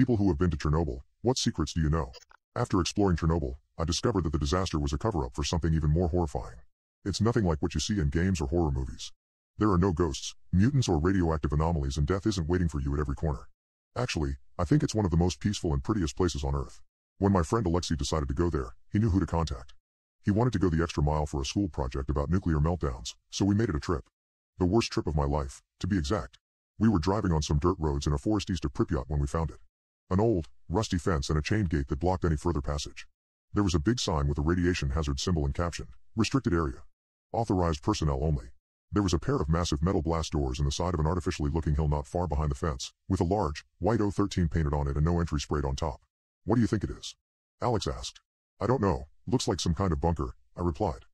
People who have been to Chernobyl, what secrets do you know? After exploring Chernobyl, I discovered that the disaster was a cover-up for something even more horrifying. It's nothing like what you see in games or horror movies. There are no ghosts, mutants or radioactive anomalies, and death isn't waiting for you at every corner. Actually, I think it's one of the most peaceful and prettiest places on Earth. When my friend Alexei decided to go there, he knew who to contact. He wanted to go the extra mile for a school project about nuclear meltdowns, so we made it a trip. The worst trip of my life, to be exact. We were driving on some dirt roads in a forest east of Pripyat when we found it. An old, rusty fence and a chained gate that blocked any further passage. There was a big sign with a radiation hazard symbol and caption, "Restricted area. Authorized personnel only." There was a pair of massive metal blast doors in the side of an artificially looking hill not far behind the fence, with a large, white O13 painted on it and no entry sprayed on top. "What do you think it is?" Alex asked. "I don't know, looks like some kind of bunker," I replied.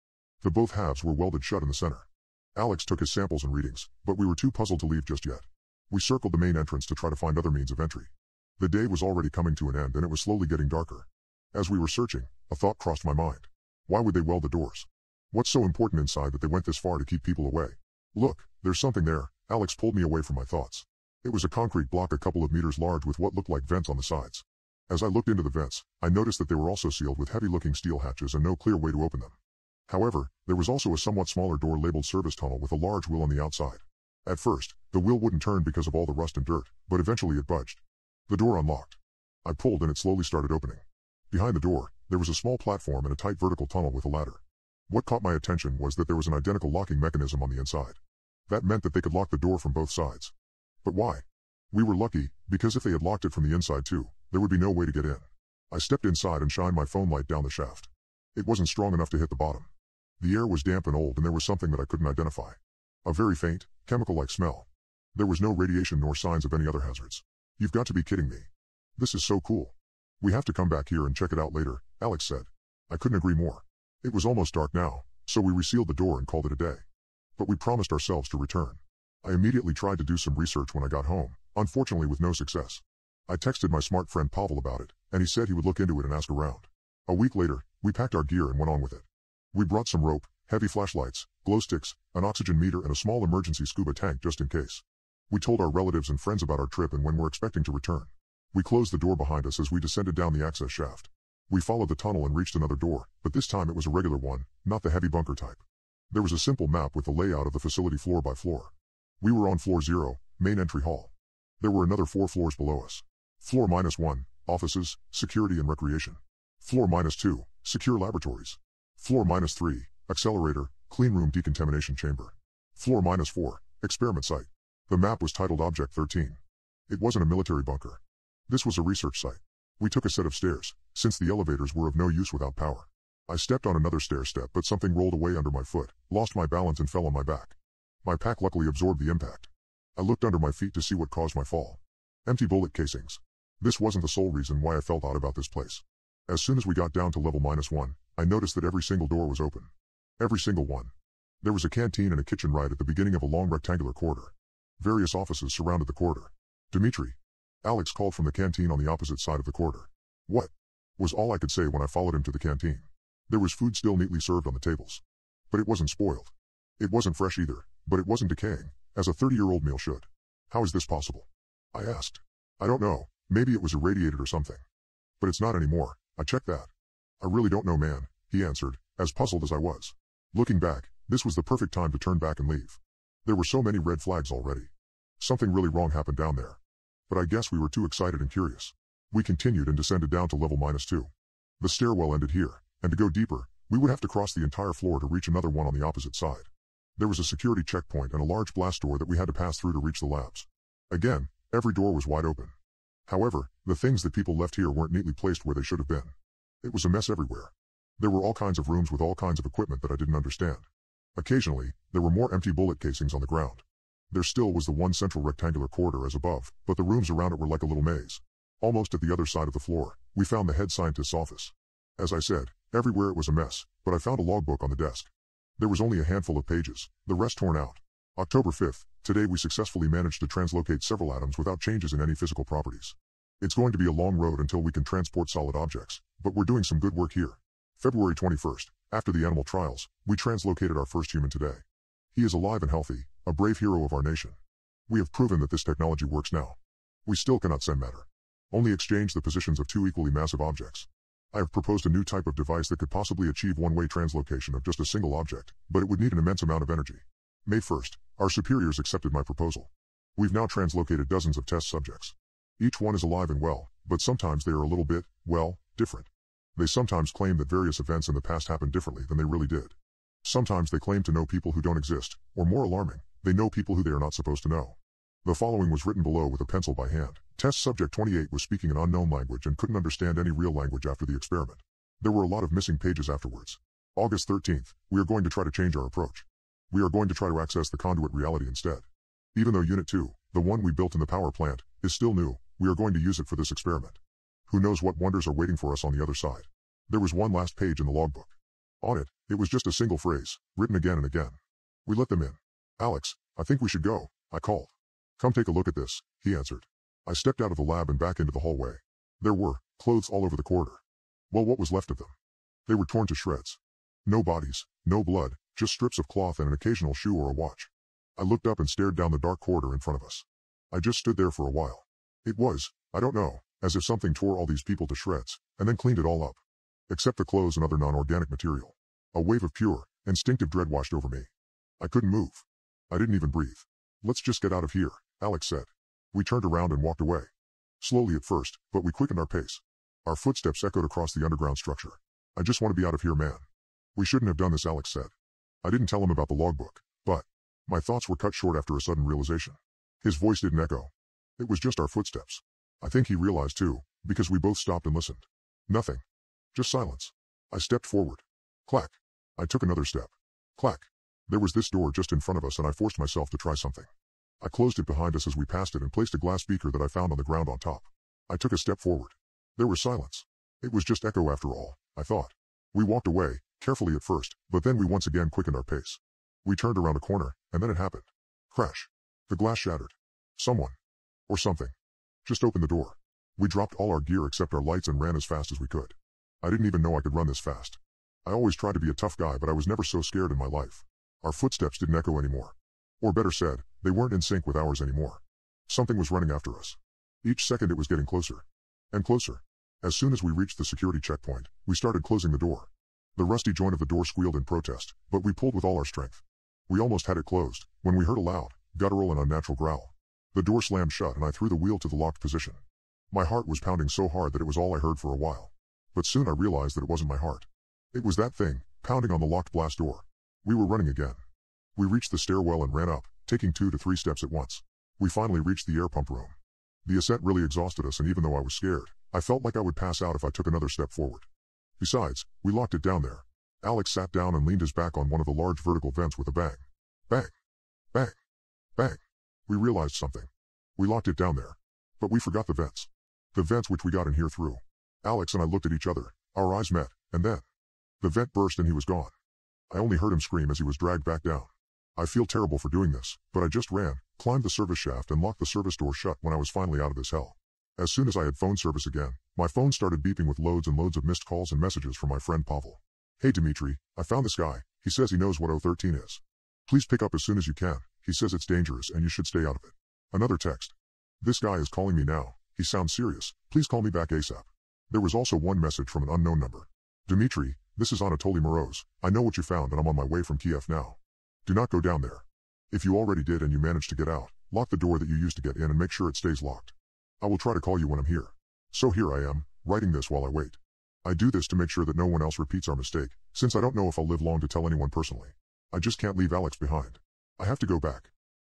The both halves were welded shut in the center. Alex took his samples and readings, but we were too puzzled to leave just yet. We circled the main entrance to try to find other means of entry. The day was already coming to an end and it was slowly getting darker. As we were searching, a thought crossed my mind. Why would they weld the doors? What's so important inside that they went this far to keep people away? "Look, there's something there." Alex pulled me away from my thoughts. It was a concrete block a couple of meters large with what looked like vents on the sides. As I looked into the vents, I noticed that they were also sealed with heavy-looking steel hatches and no clear way to open them. However, there was also a somewhat smaller door labeled service tunnel with a large wheel on the outside. At first, the wheel wouldn't turn because of all the rust and dirt, but eventually it budged. The door unlocked. I pulled and it slowly started opening. Behind the door, there was a small platform and a tight vertical tunnel with a ladder. What caught my attention was that there was an identical locking mechanism on the inside. That meant that they could lock the door from both sides. But why? We were lucky, because if they had locked it from the inside too, there would be no way to get in. I stepped inside and shined my phone light down the shaft. It wasn't strong enough to hit the bottom. The air was damp and old and there was something that I couldn't identify. A very faint, chemical-like smell. There was no radiation nor signs of any other hazards. "You've got to be kidding me. This is so cool. We have to come back here and check it out later," Alex said. I couldn't agree more. It was almost dark now, so we resealed the door and called it a day. But we promised ourselves to return. I immediately tried to do some research when I got home, unfortunately with no success. I texted my smart friend Pavel about it, and he said he would look into it and ask around. A week later, we packed our gear and went on with it. We brought some rope, heavy flashlights, glow sticks, an oxygen meter and a small emergency scuba tank just in case. We told our relatives and friends about our trip and when we're expecting to return. We closed the door behind us as we descended down the access shaft. We followed the tunnel and reached another door, but this time it was a regular one, not the heavy bunker type. There was a simple map with the layout of the facility floor by floor. We were on floor 0, main entry hall. There were another 4 floors below us. Floor -1, offices, security and recreation. Floor -2, secure laboratories. Floor -3, accelerator, clean room decontamination chamber. Floor -4, experiment site. The map was titled Object 13. It wasn't a military bunker. This was a research site. We took a set of stairs, since the elevators were of no use without power. I stepped on another stair step but something rolled away under my foot, lost my balance and fell on my back. My pack luckily absorbed the impact. I looked under my feet to see what caused my fall. Empty bullet casings. This wasn't the sole reason why I felt odd about this place. As soon as we got down to level -1, I noticed that every single door was open. Every single one. There was a canteen and a kitchen right at the beginning of a long rectangular corridor. Various offices surrounded the corridor. "Dmitri." Alex called from the canteen on the opposite side of the corridor. "What?" was all I could say when I followed him to the canteen. There was food still neatly served on the tables. But it wasn't spoiled. It wasn't fresh either, but it wasn't decaying, as a 30-year-old meal should. "How is this possible?" I asked. "I don't know, maybe it was irradiated or something. But it's not anymore, I checked that." "I really don't know, man," he answered, as puzzled as I was. Looking back, this was the perfect time to turn back and leave. There were so many red flags already. Something really wrong happened down there. But I guess we were too excited and curious. We continued and descended down to level -2. The stairwell ended here, and to go deeper, we would have to cross the entire floor to reach another one on the opposite side. There was a security checkpoint and a large blast door that we had to pass through to reach the labs. Again, every door was wide open. However, the things that people left here weren't neatly placed where they should have been. It was a mess everywhere. There were all kinds of rooms with all kinds of equipment that I didn't understand. Occasionally, there were more empty bullet casings on the ground. There still was the one central rectangular corridor as above, but the rooms around it were like a little maze. Almost at the other side of the floor, we found the head scientist's office. As I said, everywhere it was a mess, but I found a logbook on the desk. There was only a handful of pages, the rest torn out. October 5th, today we successfully managed to translocate several atoms without changes in any physical properties. It's going to be a long road until we can transport solid objects, but we're doing some good work here. February 21st, after the animal trials, we translocated our first human today. He is alive and healthy, a brave hero of our nation. We have proven that this technology works now. We still cannot send matter. Only exchange the positions of two equally massive objects. I have proposed a new type of device that could possibly achieve one-way translocation of just a single object, but it would need an immense amount of energy. May 1st, our superiors accepted my proposal. We've now translocated dozens of test subjects. Each one is alive and well, but sometimes they are a little bit, well, different. They sometimes claim that various events in the past happened differently than they really did. Sometimes they claim to know people who don't exist, or more alarming, they know people who they are not supposed to know. The following was written below with a pencil by hand. Test subject 28 was speaking an unknown language and couldn't understand any real language after the experiment. There were a lot of missing pages afterwards. August 13th, we are going to try to change our approach. We are going to try to access the conduit reality instead. Even though Unit 2, the one we built in the power plant, is still new, we are going to use it for this experiment. Who knows what wonders are waiting for us on the other side. There was one last page in the logbook. On it, it was just a single phrase, written again and again. We let them in. Alex, I think we should go, I called. Come take a look at this, he answered. I stepped out of the lab and back into the hallway. There were clothes all over the corridor. Well, what was left of them? They were torn to shreds. No bodies, no blood, just strips of cloth and an occasional shoe or a watch. I looked up and stared down the dark corridor in front of us. I just stood there for a while. It was, I don't know, as if something tore all these people to shreds, and then cleaned it all up. Except the clothes and other non-organic material. A wave of pure, instinctive dread washed over me. I couldn't move. I didn't even breathe. Let's just get out of here, Alex said. We turned around and walked away. Slowly at first, but we quickened our pace. Our footsteps echoed across the underground structure. I just want to be out of here, man. We shouldn't have done this, Alex said. I didn't tell him about the logbook, but my thoughts were cut short after a sudden realization. His voice didn't echo. It was just our footsteps. I think he realized too, because we both stopped and listened. Nothing. Just silence. I stepped forward. Clack. I took another step. Clack. There was this door just in front of us and I forced myself to try something. I closed it behind us as we passed it and placed a glass beaker that I found on the ground on top. I took a step forward. There was silence. It was just echo after all, I thought. We walked away, carefully at first, but then we once again quickened our pace. We turned around a corner, and then it happened. Crash. The glass shattered. Someone. Or something. Just opened the door. We dropped all our gear except our lights and ran as fast as we could. I didn't even know I could run this fast. I always tried to be a tough guy, but I was never so scared in my life. Our footsteps didn't echo anymore. Or better said, they weren't in sync with ours anymore. Something was running after us. Each second it was getting closer. And closer. As soon as we reached the security checkpoint, we started closing the door. The rusty joint of the door squealed in protest, but we pulled with all our strength. We almost had it closed, when we heard a loud, guttural and unnatural growl. The door slammed shut and I threw the wheel to the locked position. My heart was pounding so hard that it was all I heard for a while. But soon I realized that it wasn't my heart. It was that thing, pounding on the locked blast door. We were running again. We reached the stairwell and ran up, taking 2 to 3 steps at once. We finally reached the air pump room. The ascent really exhausted us, and even though I was scared, I felt like I would pass out if I took another step forward. Besides, we locked it down there. Alex sat down and leaned his back on one of the large vertical vents with a bang. Bang. Bang. Bang. We realized something. We locked it down there. But we forgot the vents. The vents which we got in here through. Alex and I looked at each other, our eyes met, and then the vent burst and he was gone. I only heard him scream as he was dragged back down. I feel terrible for doing this, but I just ran, climbed the service shaft and locked the service door shut when I was finally out of this hell. As soon as I had phone service again, my phone started beeping with loads and loads of missed calls and messages from my friend Pavel. Hey Dimitri, I found this guy, he says he knows what O13 is. Please pick up as soon as you can, he says it's dangerous and you should stay out of it. Another text. This guy is calling me now, he sounds serious, please call me back ASAP. There was also one message from an unknown number. Dimitri, this is Anatoly Moroz, I know what you found and I'm on my way from Kiev now. Do not go down there. If you already did and you managed to get out, lock the door that you used to get in and make sure it stays locked. I will try to call you when I'm here. So here I am, writing this while I wait. I do this to make sure that no one else repeats our mistake, since I don't know if I'll live long to tell anyone personally. I just can't leave Alex behind. I have to go back.